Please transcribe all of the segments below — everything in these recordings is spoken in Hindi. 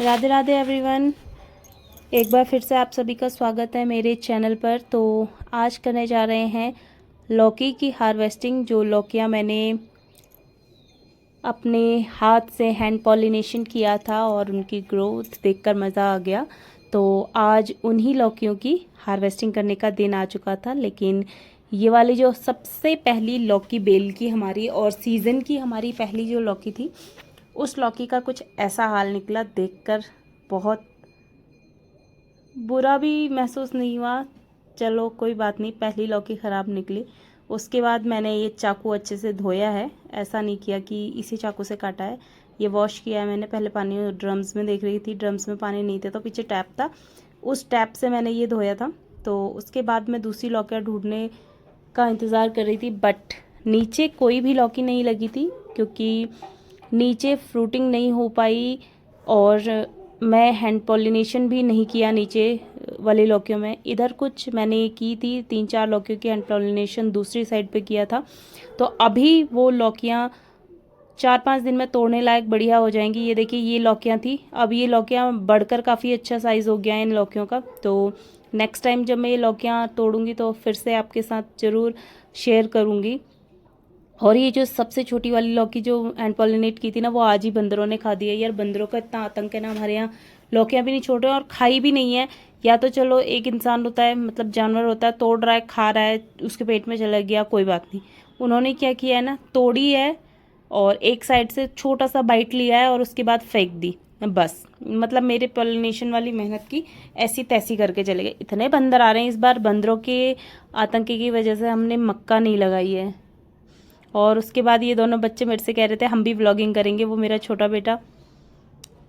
राधे राधे एवरीवन। एक बार फिर से आप सभी का स्वागत है मेरे चैनल पर। तो आज करने जा रहे हैं लौकी की हार्वेस्टिंग। जो लौकियां मैंने अपने हाथ से हैंड पॉलिनेशन किया था और उनकी ग्रोथ देखकर मज़ा आ गया। तो आज उन्हीं लौकियों की हार्वेस्टिंग करने का दिन आ चुका था। लेकिन ये वाली जो सबसे पहली लौकी बेल की हमारी और सीज़न की हमारी पहली जो लौकी थी, उस लौकी का कुछ ऐसा हाल निकला। देखकर बहुत बुरा भी महसूस नहीं हुआ। चलो कोई बात नहीं, पहली लौकी ख़राब निकली। उसके बाद मैंने ये चाकू अच्छे से धोया है। ऐसा नहीं किया कि इसी चाकू से काटा है, ये वॉश किया है मैंने। पहले पानी ड्रम्स में देख रही थी, ड्रम्स में पानी नहीं था तो पीछे टैप था, उस टैप से मैंने ये धोया था। तो उसके बाद मैं दूसरी लौकियाँ ढूंढने का इंतज़ार कर रही थी, बट नीचे कोई भी लौकी नहीं लगी थी क्योंकि नीचे फ्रूटिंग नहीं हो पाई। और मैं हैंड पॉलिनेशन भी नहीं किया नीचे वाली लौकियों में। इधर कुछ मैंने की थी, 3-4 लौकियों की हैंड पॉलिनेशन दूसरी साइड पे किया था। तो अभी वो लौकियाँ 4-5 दिन में तोड़ने लायक बढ़िया हो जाएंगी। ये देखिए, ये लौकियाँ थी, अब ये लौकियाँ बढ़कर काफ़ी अच्छा साइज़ हो गया है इन लौकियों का। तो नेक्स्ट टाइम जब मैं ये लौकियाँ तोड़ूंगी तो फिर से आपके साथ ज़रूर शेयर करूँगी। और ये जो सबसे छोटी वाली लौकी जो हैंड पॉलिनेट की थी ना, वो आज ही बंदरों ने खा दी है। यार बंदरों का इतना आतंक है ना हमारे यहाँ, लौकियाँ भी नहीं छोड़ रहे और खाई भी नहीं है। या तो चलो एक इंसान होता है, मतलब जानवर होता है, तोड़ रहा है, खा रहा है, उसके पेट में चला गया, कोई बात नहीं। उन्होंने क्या किया है ना, तोड़ी है और एक साइड से छोटा सा बाइट लिया है और उसके बाद फेंक दी बस। मतलब मेरे पॉलिनेशन वाली मेहनत की ऐसी तैसी करके चले गए। इतने बंदर आ रहे हैं इस बार, बंदरों के आतंक की वजह से हमने मक्का नहीं लगाई है। और उसके बाद ये दोनों बच्चे मेरे से कह रहे थे हम भी व्लॉगिंग करेंगे। वो मेरा छोटा बेटा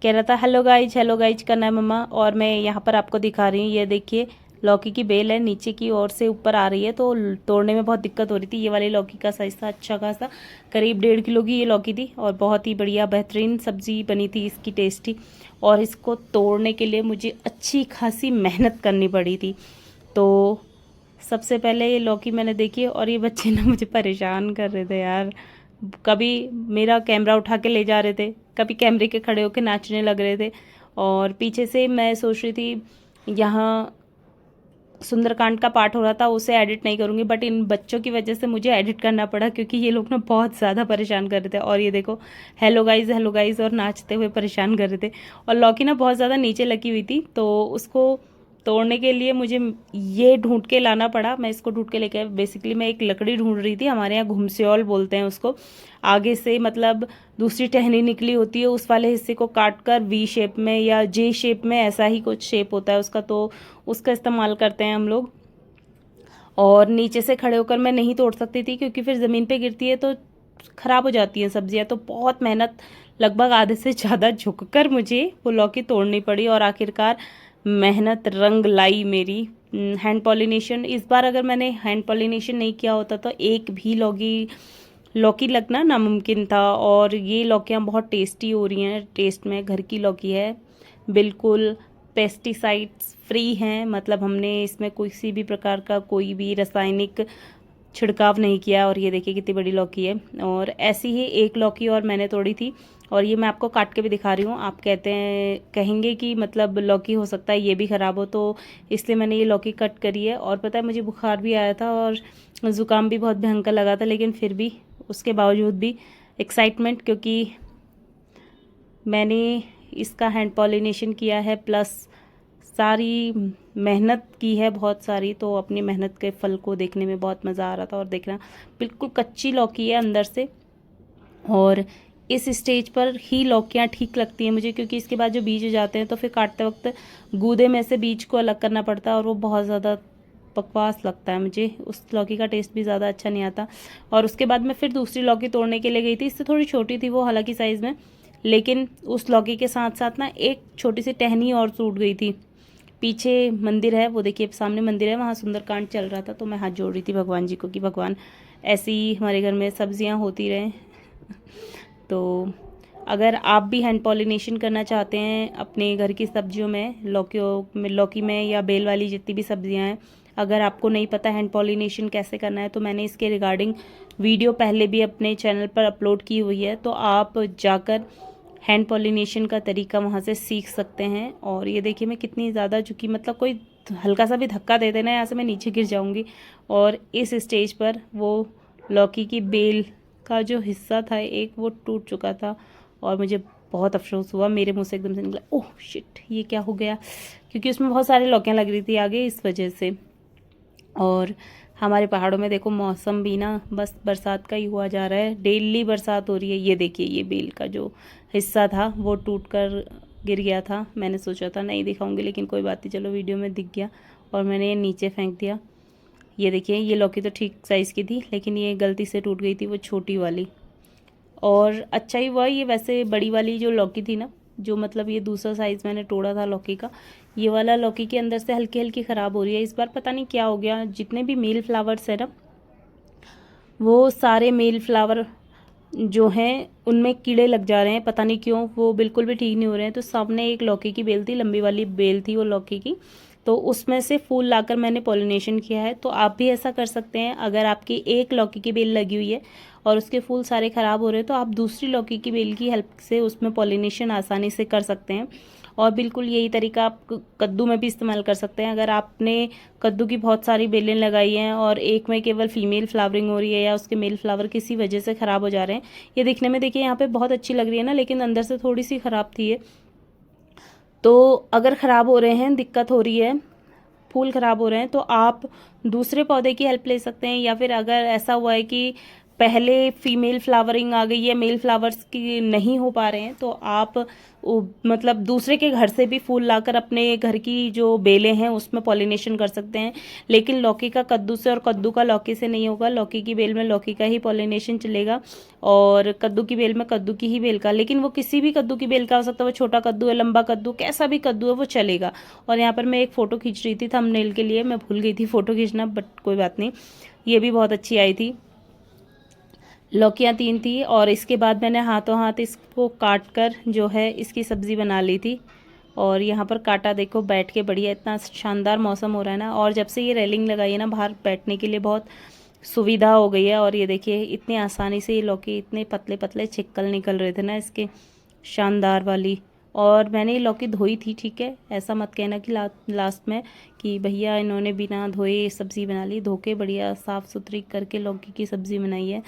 कह रहा था हेलो गाइज करना है मम्मा, और मैं यहाँ पर आपको दिखा रही हूँ। ये देखिए, लौकी की बेल है, नीचे की ओर से ऊपर आ रही है, तो तोड़ने में बहुत दिक्कत हो रही थी। ये वाली लौकी का साइज़ था अच्छा खासा, करीब 1.5 किलो की ये लौकी थी और बहुत ही बढ़िया बेहतरीन सब्जी बनी थी इसकी, टेस्टी। और इसको तोड़ने के लिए मुझे अच्छी खासी मेहनत करनी पड़ी थी। तो सबसे पहले ये लौकी मैंने देखी और ये बच्चे ना मुझे परेशान कर रहे थे यार। कभी मेरा कैमरा उठा के ले जा रहे थे, कभी कैमरे के खड़े होके नाचने लग रहे थे। और पीछे से मैं सोच रही थी यहाँ सुंदरकांड का पाठ हो रहा था, उसे एडिट नहीं करूँगी, बट इन बच्चों की वजह से मुझे एडिट करना पड़ा क्योंकि ये लोग ना बहुत ज़्यादा परेशान कर रहे थे। और ये देखो, हेलो गाइज और नाचते हुए परेशान कर रहे थे। और लौकी ना बहुत ज़्यादा नीचे लगी हुई थी, तो उसको तोड़ने के लिए मुझे ये ढूंढ के लाना पड़ा। मैं इसको ढूंढ के लेके, बेसिकली मैं एक लकड़ी ढूंढ रही थी, हमारे यहाँ घुमस्योल बोलते हैं उसको। आगे से मतलब दूसरी टहनी निकली होती है, उस वाले हिस्से को काट कर वी शेप में या जे शेप में, ऐसा ही कुछ शेप होता है उसका, तो उसका इस्तेमाल करते हैं हम लोग। और नीचे से खड़े होकर मैं नहीं तोड़ सकती थी क्योंकि फिर ज़मीन पे गिरती है तो ख़राब हो जाती हैं सब्जियां। तो बहुत मेहनत, लगभग आधे से ज़्यादा झुककर मुझे वो लौकी तोड़नी पड़ी और आखिरकार मेहनत रंग लाई मेरी। हैंड पॉलिनेशन इस बार अगर मैंने हैंड पॉलिनेशन नहीं किया होता तो एक भी लौकी लौकी लगना नामुमकिन था। और ये लौकियाँ बहुत टेस्टी हो रही हैं, टेस्ट में घर की लौकी है, बिल्कुल पेस्टिसाइड्स फ्री हैं। मतलब हमने इसमें किसी भी प्रकार का कोई भी रासायनिक छिड़काव नहीं किया। और ये देखिए कितनी बड़ी लौकी है। और ऐसी ही एक लौकी और मैंने तोड़ी थी और ये मैं आपको काट के भी दिखा रही हूँ। आप कहेंगे कि मतलब लौकी हो सकता है ये भी ख़राब हो, तो इसलिए मैंने ये लौकी कट करी है। और पता है मुझे बुखार भी आया था और ज़ुकाम भी बहुत भयंकर लगा था, लेकिन फिर भी उसके बावजूद भी एक्साइटमेंट, क्योंकि मैंने इसका हैंड पॉलिनेशन किया है प्लस सारी मेहनत की है बहुत सारी, तो अपनी मेहनत के फल को देखने में बहुत मज़ा आ रहा था। और देखना, बिल्कुल कच्ची लौकी है अंदर से। और इस स्टेज पर ही लौकियाँ ठीक लगती हैं मुझे, क्योंकि इसके बाद जो बीज हो जाते हैं तो फिर काटते वक्त गूदे में से बीज को अलग करना पड़ता है और वो बहुत ज़्यादा बकवास लगता है मुझे। उस लौकी का टेस्ट भी ज़्यादा अच्छा नहीं आता। और उसके बाद मैं फिर दूसरी लौकी तोड़ने के लिए गई थी, इससे थोड़ी छोटी थी वो हालांकि साइज़ में, लेकिन उस लौकी के साथ साथ ना एक छोटी सी टहनी और टूट गई थी। पीछे मंदिर है, वो देखिए सामने मंदिर है, वहाँ सुंदरकांड चल रहा था, तो मैं हाथ जोड़ रही थी भगवान जी को कि भगवान ऐसी हमारे घर में सब्जियाँ होती रहें। तो अगर आप भी हैंड पॉलिनेशन करना चाहते हैं अपने घर की सब्जियों में, लौकी में या बेल वाली जितनी भी सब्जियां हैं, अगर आपको नहीं पता हैंड पॉलिनेशन कैसे करना है, तो मैंने इसके रिगार्डिंग वीडियो पहले भी अपने चैनल पर अपलोड की हुई है, तो आप जाकर हैंड पॉलिनेशन का तरीका वहाँ से सीख सकते हैं। और ये देखिए मैं कितनी ज़्यादा, चूँकि मतलब कोई हल्का सा भी धक्का दे देना यहाँ से मैं नीचे गिर जाऊँगी। और इस स्टेज पर वो लौकी की बेल का जो हिस्सा था एक, वो टूट चुका था और मुझे बहुत अफसोस हुआ। मेरे मुंह से एकदम से निकला, ओह शिट, ये क्या हो गया, क्योंकि उसमें बहुत सारी लौकियाँ लग रही थी आगे, इस वजह से। और हमारे पहाड़ों में देखो मौसम भी ना बस बरसात का ही हुआ जा रहा है, डेली बरसात हो रही है। ये देखिए ये बेल का जो हिस्सा था वो टूट कर गिर गया था। मैंने सोचा था नहीं दिखाऊंगी, लेकिन कोई बात नहीं, चलो वीडियो में दिख गया और मैंने ये नीचे फेंक दिया। ये देखिए ये लौकी तो ठीक साइज़ की थी, लेकिन ये गलती से टूट गई थी, वो छोटी वाली। और अच्छा ही हुआ, ये वैसे बड़ी वाली जो लौकी थी ना, जो मतलब ये दूसरा साइज़ मैंने तोड़ा था लौकी का, ये वाला लौकी के अंदर से हल्की हल्की ख़राब हो रही है इस बार, पता नहीं क्या हो गया। जितने भी मेल फ्लावर्स है ना, वो सारे मेल फ्लावर जो हैं उनमें कीड़े लग जा रहे हैं, पता नहीं क्यों, वो बिल्कुल भी ठीक नहीं हो रहे हैं। तो सामने एक लौकी की बेल थी, लंबी वाली बेल थी वो लौकी की, तो उसमें से फूल लाकर मैंने पॉलिनेशन किया है। तो आप भी ऐसा कर सकते हैं, अगर आपकी एक लौकी की बेल लगी हुई है और उसके फूल सारे ख़राब हो रहे हैं, तो आप दूसरी लौकी की बेल की हेल्प से उसमें पॉलिनेशन आसानी से कर सकते हैं। और बिल्कुल यही तरीका आप कद्दू में भी इस्तेमाल कर सकते हैं। अगर आपने कद्दू की बहुत सारी बेलें लगाई हैं और एक में केवल फीमेल फ्लावरिंग हो रही है या उसके मेल फ्लावर किसी वजह से ख़राब हो जा रहे हैं, ये दिखने में देखिए यहाँ पे बहुत अच्छी लग रही है ना, लेकिन अंदर से थोड़ी सी ख़राब थी ये। तो अगर ख़राब हो रहे हैं, दिक्कत हो रही है, फूल ख़राब हो रहे हैं, तो आप दूसरे पौधे की हेल्प ले सकते हैं। या फिर अगर ऐसा हुआ है कि पहले फीमेल फ्लावरिंग आ गई है, मेल फ्लावर्स की नहीं हो पा रहे हैं, तो आप मतलब दूसरे के घर से भी फूल लाकर अपने घर की जो बेलें हैं उसमें पॉलिनेशन कर सकते हैं। लेकिन लौकी का कद्दू से और कद्दू का लौकी से नहीं होगा, लौकी की बेल में लौकी का ही पॉलिनेशन चलेगा और कद्दू की बेल में कद्दू की ही बेल का। लेकिन वो किसी भी कद्दू की बेल का हो सकता है, वो छोटा कद्दू है, लंबा कद्दू, कैसा भी कद्दू है वो चलेगा। और यहाँ पर मैं एक फ़ोटो खींच रही थी थंबनेल के लिए, मैं भूल गई थी फ़ोटो खींचना, बट कोई बात नहीं, ये भी बहुत अच्छी आई थी। लौकियाँ 3 थी और इसके बाद मैंने हाथों हाथ इसको काट कर जो है इसकी सब्ज़ी बना ली थी। और यहाँ पर काटा देखो बैठ के बढ़िया, इतना शानदार मौसम हो रहा है ना। और जब से ये रेलिंग लगाई है ना बाहर बैठने के लिए, बहुत सुविधा हो गई है। और ये देखिए इतनी आसानी से ये लौकी, इतने पतले पतले छिक्कल निकल रहे थे ना इसके, शानदार वाली। और मैंने ये लौकी धोई थी, ठीक है, ऐसा मत कहना कि लास्ट में कि भैया इन्होंने बिना धोए सब्ज़ी बना ली। धो के बढ़िया साफ़ सुथरी करके लौकी की सब्ज़ी बनाई है।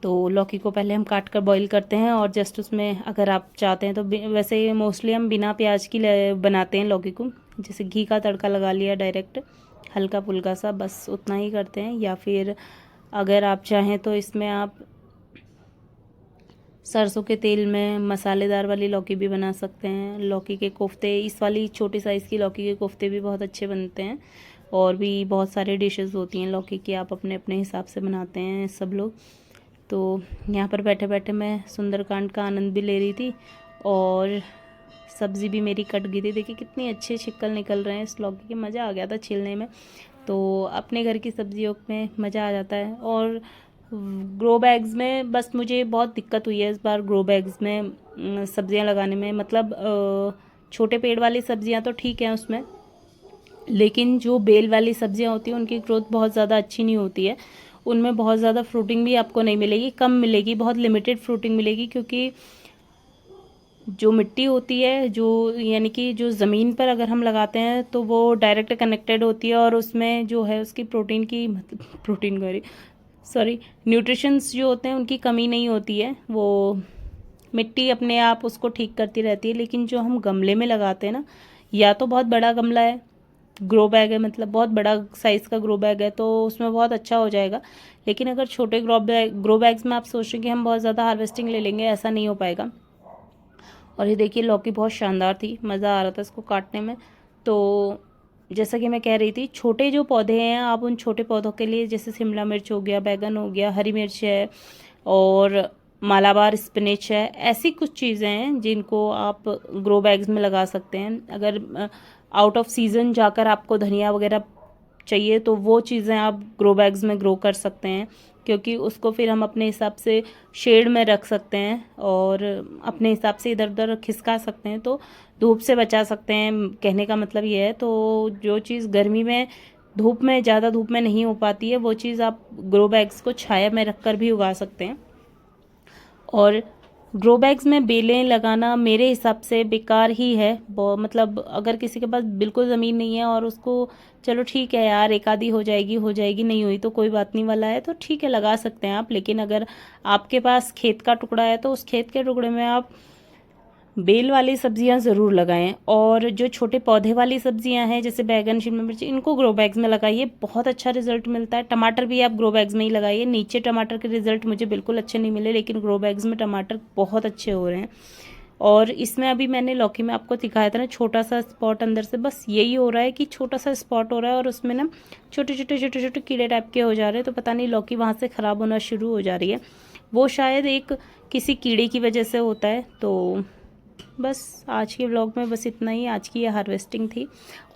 तो लौकी को पहले हम काट कर बॉईल करते हैं और जस्ट उसमें अगर आप चाहते हैं तो वैसे मोस्टली हम बिना प्याज की बनाते हैं लौकी को, जैसे घी का तड़का लगा लिया डायरेक्ट, हल्का फुल्का सा, बस उतना ही करते हैं। या फिर अगर आप चाहें तो इसमें आप सरसों के तेल में मसालेदार वाली लौकी भी बना सकते हैं। लौकी के कोफ्ते, इस वाली छोटी साइज़ की लौकी के कोफ्ते भी बहुत अच्छे बनते हैं। और भी बहुत सारे डिशेस होती हैं लौकी की, आप अपने अपने हिसाब से बनाते हैं सब लोग। तो यहाँ पर बैठे बैठे मैं सुंदरकांड का आनंद भी ले रही थी और सब्ज़ी भी मेरी कट गई थी। देखिए कितनी अच्छे छिक्कल निकल रहे हैं इस लौकी के, मज़ा आ गया था छीलने में। तो अपने घर की सब्जियों में मज़ा आ जाता है। और ग्रो बैग्स में बस मुझे बहुत दिक्कत हुई है इस बार ग्रो बैग्स में सब्जियां लगाने में। मतलब छोटे पेड़ वाली सब्जियां तो ठीक हैं उसमें, लेकिन जो बेल वाली सब्जियां होती हैं उनकी ग्रोथ बहुत ज़्यादा अच्छी नहीं होती है। उनमें बहुत ज़्यादा फ्रूटिंग भी आपको नहीं मिलेगी, कम मिलेगी, बहुत लिमिटेड फ्रूटिंग मिलेगी। क्योंकि जो मिट्टी होती है, जो यानी कि जो ज़मीन पर अगर हम लगाते हैं तो वो डायरेक्ट कनेक्टेड होती है और उसमें जो है उसकी प्रोटीन की, मतलब प्रोटीन कह रही, सॉरी, न्यूट्रिशंस जो होते हैं उनकी कमी नहीं होती है। वो मिट्टी अपने आप उसको ठीक करती रहती है। लेकिन जो हम गमले में लगाते हैं ना, या तो बहुत बड़ा गमला है, ग्रो बैग है, मतलब बहुत बड़ा साइज़ का ग्रो बैग है, तो उसमें बहुत अच्छा हो जाएगा। लेकिन अगर छोटे ग्रो बैग्स में आप सोच रहे हैं कि हम बहुत ज़्यादा हार्वेस्टिंग ले लेंगे, ऐसा नहीं हो पाएगा। और ये देखिए लौकी बहुत शानदार थी, मज़ा आ रहा था इसको काटने में। तो जैसा कि मैं कह रही थी, छोटे जो पौधे हैं आप उन छोटे पौधों के लिए, जैसे शिमला मिर्च हो गया, बैगन हो गया, हरी मिर्च है और मालाबार स्पिनच है, ऐसी कुछ चीज़ें हैं जिनको आप ग्रो बैग्स में लगा सकते हैं। अगर आउट ऑफ सीज़न जाकर आपको धनिया वगैरह चाहिए तो वो चीज़ें आप ग्रो बैग्स में ग्रो कर सकते हैं, क्योंकि उसको फिर हम अपने हिसाब से शेड में रख सकते हैं और अपने हिसाब से इधर उधर खिसका सकते हैं, तो धूप से बचा सकते हैं। कहने का मतलब ये है। तो जो चीज़ गर्मी में धूप में, ज़्यादा धूप में नहीं हो पाती है, वो चीज़ आप ग्रो बैग्स को छाया में रख कर भी उगा सकते हैं। और ग्रो बैग्स में बेलें लगाना मेरे हिसाब से बेकार ही है। मतलब अगर किसी के पास बिल्कुल ज़मीन नहीं है और उसको चलो ठीक है यार, एक आधी हो जाएगी, नहीं हुई तो कोई बात नहीं वाला है तो ठीक है, लगा सकते हैं आप। लेकिन अगर आपके पास खेत का टुकड़ा है तो उस खेत के टुकड़े में आप बेल वाली सब्जियां ज़रूर लगाएं। और जो छोटे पौधे वाली सब्जियां हैं जैसे बैगन, शिमला मिर्च, इनको ग्रो बैग्स में लगाइए, बहुत अच्छा रिजल्ट मिलता है। टमाटर भी आप ग्रो बैग्स में ही लगाइए। नीचे टमाटर के रिजल्ट मुझे बिल्कुल अच्छे नहीं मिले, लेकिन ग्रो बैग्स में टमाटर बहुत अच्छे हो रहे हैं। और इसमें अभी मैंने लौकी में आपको दिखाया था ना, छोटा सा स्पॉट अंदर से, बस यही हो रहा है कि छोटा सा स्पॉट हो रहा है और उसमें ना छोटे छोटे छोटे छोटे कीड़े टाइप के हो जा रहे हैं। तो पता नहीं लौकी वहाँ से ख़राब होना शुरू हो जा रही है, वो शायद एक किसी कीड़े की वजह से होता है। तो बस आज के व्लॉग में बस इतना ही। आज की ये हार्वेस्टिंग थी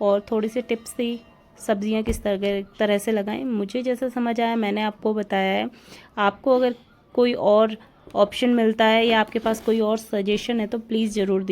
और थोड़ी सी टिप्स थी, सब्जियां किस तरह से लगाएं। मुझे जैसा समझ आया मैंने आपको बताया है। आपको अगर कोई और ऑप्शन मिलता है या आपके पास कोई और सजेशन है तो प्लीज़ ज़रूर दीजिए।